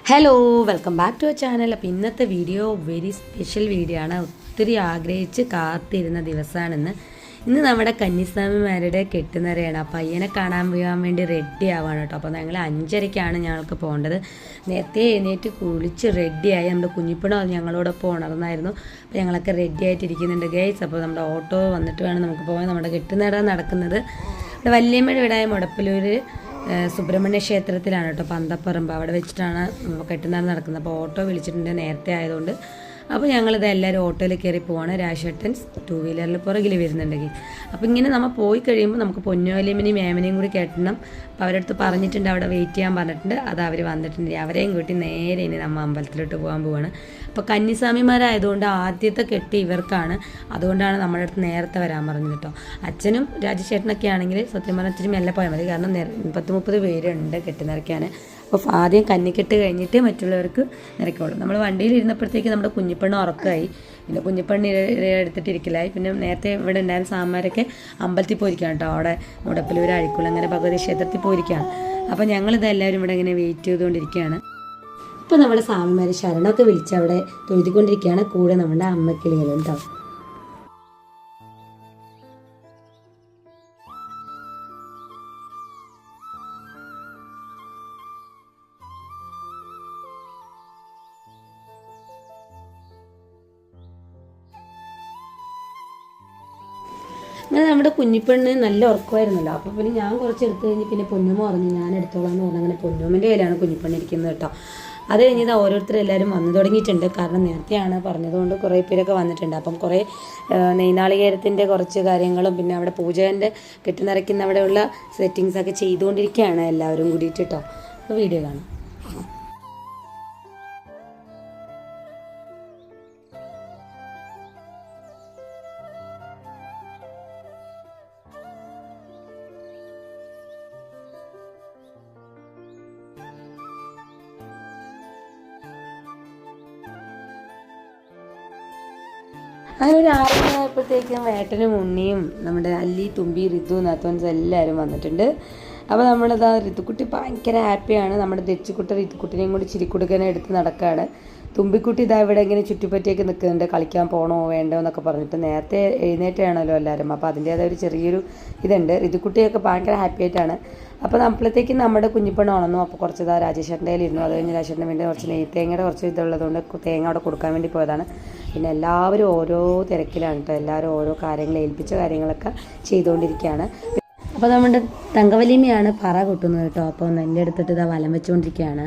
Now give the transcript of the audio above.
Hello welcome back to our channel. അപ്പോൾ ഇന്നത്തെ video very special video ആണ്. ഒത്തിരി ആഗ്രഹിച്ച് കാത്തിരുന്ന ദിവസമാണിന്ന്. ഇന്ന് നമ്മുടെ കന്നിസ്വാമിമാരുടെ കെട്ടുനിറയാണ്. അപ്പോൾ പയ്യനെ കാണാൻ പോകാൻ വേണ്ടി റെഡി ആവാണ് കേട്ടോ. അപ്പോൾ ഞങ്ങൾ 5:30ക്കാണ് ഞങ്ങൾക്ക് പോകേണ്ടത്. നേരത്തെ എഴുന്നേറ്റ് കുളിച്ച് റെഡിയായി. നമ്മുടെ കുഞ്ഞിപ്പണോ ഞങ്ങളോടൊപ്പം ഉണർന്നായിരുന്നു. അപ്പോൾ ഞങ്ങളൊക്കെ റെഡി ആയിട്ടിരിക്കുന്നുണ്ട് ഗൈസ്. അപ്പോൾ നമ്മുടെ ഓട്ടോ വന്നിട്ട് വേണം നമുക്ക് പോകാൻ. നമ്മുടെ കെട്ടുനിറ നടക്കുന്നത് ഇവിടെ വല്യമ്മയുടെ വീടായ മുടപ്പിലൂർ സുബ്രഹ്മണ്യ ക്ഷേത്രത്തിലാണ് കേട്ടോ, പന്തപ്പറമ്പ്. അവിടെ വെച്ചിട്ടാണ് കെട്ടുനിറ നടക്കുന്നത്. അപ്പോൾ ഓട്ടോ വിളിച്ചിട്ടുണ്ട് നേരത്തെ ആയതുകൊണ്ട്. അപ്പോൾ ഞങ്ങളിത് എല്ലാവരും ഓട്ടോയിൽ കയറി പോവാണ്. രാജേട്ടൻ 2 വീലറിൽ പുറകിൽ വരുന്നുണ്ടെങ്കിൽ. അപ്പോൾ ഇങ്ങനെ നമ്മൾ പോയി കഴിയുമ്പോൾ നമുക്ക് പൊന്നോലിയമ്മനെയും മേമനെയും കൂടി കെട്ടണം. അപ്പോൾ അവരുടെ അടുത്ത് പറഞ്ഞിട്ടുണ്ട്, അവിടെ വെയിറ്റ് ചെയ്യാൻ പറഞ്ഞിട്ടുണ്ട്. അത് അവർ വന്നിട്ടുണ്ട്. അവരെയും കൂട്ടി നേരെ ഇനി നമ്മൾ അമ്പലത്തിലോട്ട് പോകാൻ പോവാണ്. അപ്പോൾ കന്നിസ്വാമിമാരായതുകൊണ്ട് ആദ്യത്തെ കെട്ട് ഇവർക്കാണ്. അതുകൊണ്ടാണ് നമ്മുടെ അടുത്ത് നേരത്തെ വരാൻ പറഞ്ഞത് കേട്ടോ. അച്ഛനും രാജേട്ടനൊക്കെ ആണെങ്കിൽ സത്യം പറഞ്ഞാൽ ഇത്തിരി മെല്ലെ പോയാൽ മതി. കാരണം 30 പേരുണ്ട് കെട്ട് നിറയ്ക്കാൻ. അപ്പോൾ ആദ്യം കന്നിക്കെട്ട് കഴിഞ്ഞിട്ട് മറ്റുള്ളവർക്ക് നിറയ്ക്കുള്ളൂ. നമ്മൾ വണ്ടിയിൽ ഇരുന്നപ്പോഴത്തേക്ക് നമ്മുടെ കുഞ്ഞിപ്പെണ്ണ് ഉറക്കമായി. പിന്നെ കുഞ്ഞിപ്പെണ്ണ് എടുത്തിട്ടിരിക്കലായി. പിന്നെ നേരത്തെ ഇവിടെ ഉണ്ടായിരുന്ന സാമാരൊക്കെ അമ്പലത്തിൽ പോയിരിക്കുകയാണ് കേട്ടോ. അവിടെ മുടപ്പിലൂർ അഴിക്കുള്ള അങ്ങനെ ഭഗവതി ക്ഷേത്രത്തിൽ പോയിരിക്കുകയാണ്. അപ്പോൾ ഞങ്ങളിതെല്ലാവരും ഇവിടെ ഇങ്ങനെ വെയിറ്റ് ചെയ്തുകൊണ്ടിരിക്കുകയാണ്. ഇപ്പോൾ നമ്മുടെ സ്വാമിമാർ ശരണമൊക്കെ വിളിച്ച് അവിടെ തൊഴുതിക്കൊണ്ടിരിക്കുകയാണ്. കൂടെ നമ്മുടെ അമ്മക്കിളികളും കേട്ടോ. അങ്ങനെ നമ്മുടെ കുഞ്ഞിപ്പെണ്ണ് നല്ല ഉറക്കമായിരുന്നല്ലോ. അപ്പോൾ പിന്നെ ഞാൻ കുറച്ച് എടുത്തു കഴിഞ്ഞ് പിന്നെ പൊന്നുമ്മ പറഞ്ഞു ഞാൻ എടുത്തോളാം എന്ന് പറഞ്ഞു. അങ്ങനെ പൊന്നുമ്മൻ്റെ കയ്യിലാണ് കുഞ്ഞിപ്പെണ്ണ് ഇരിക്കുന്നത് കേട്ടോ. അത് കഴിഞ്ഞത് ഓരോരുത്തരും എല്ലാവരും വന്നു തുടങ്ങിയിട്ടുണ്ട്. കാരണം നേരത്തെയാണ് പറഞ്ഞതുകൊണ്ട് കുറേ പേരൊക്കെ വന്നിട്ടുണ്ട്. അപ്പം കുറേ നെയ്നാളികേരത്തിൻ്റെ കുറച്ച് കാര്യങ്ങളും പിന്നെ അവിടെ പൂജേൻ്റെ കെട്ടിനിറയ്ക്കുന്ന അവിടെയുള്ള സെറ്റിങ്സൊക്കെ ചെയ്തുകൊണ്ടിരിക്കുകയാണ് എല്ലാവരും കൂടിയിട്ട് കേട്ടോ. അപ്പോൾ വീഡിയോ കാണാം. അങ്ങനെ ഒരു 6 മണിയായപ്പോഴത്തേക്കും ഏട്ടനും ഉണ്ണിയും നമ്മുടെ അല്ലി, തുമ്പി, ഋതു, നാത്തോൻസ് എല്ലാവരും വന്നിട്ടുണ്ട്. അപ്പോൾ നമ്മളിതാ ഋതുക്കുട്ടി ഭയങ്കര ഹാപ്പിയാണ്. നമ്മുടെ ദച്ചിക്കുട്ടി ഋതുക്കുട്ടിനെയും കൂടി ചിരിക്കുടുക്കനെ എടുത്ത് നടക്കുകയാണ്. തുമ്പിക്കുട്ടി ഇതാ ഇവിടെ ഇങ്ങനെ ചുറ്റുപറ്റിയൊക്കെ നിൽക്കുന്നുണ്ട്. കളിക്കാൻ പോകണോ വേണ്ടോ എന്നൊക്കെ പറഞ്ഞിട്ട്. നേരത്തെ എഴുന്നേറ്റാണല്ലോ എല്ലാവരും. അപ്പോൾ അതിൻ്റേതായ ഒരു ചെറിയൊരു ഇതുണ്ട്. ഋതുക്കുട്ടിയൊക്കെ ഭയങ്കര ഹാപ്പി ആയിട്ടാണ്. അപ്പോൾ നമ്മളത്തേക്കും നമ്മുടെ കുഞ്ഞിപ്പെണ്ണ് ഉണർന്നു. അപ്പോൾ കുറച്ച് ഇതാ രാജേഷേട്ടൻ്റെ കയ്യിലിരുന്നു. അത് കഴിഞ്ഞ് രാജേഷേട്ടൻ്റെ വേണ്ടി കുറച്ച് തേങ്ങയുടെ കുറച്ച് ഇതുള്ളതുകൊണ്ട് തേങ്ങ അവിടെ കൊടുക്കാൻ വേണ്ടി പോയതാണ്. പിന്നെ എല്ലാവരും ഓരോ തിരക്കിലാണ് കേട്ടോ. എല്ലാവരും ഓരോ കാര്യങ്ങൾ ഏൽപ്പിച്ച കാര്യങ്ങളൊക്കെ ചെയ്തുകൊണ്ടിരിക്കുകയാണ്. അപ്പോൾ നമ്മുടെ തങ്കവലിമയാണ് പറ കൊട്ടുന്നത് കേട്ടോ. അപ്പോൾ നെല്ലെടുത്തിട്ട് ഇതാ വലം വെച്ചുകൊണ്ടിരിക്കുകയാണ്.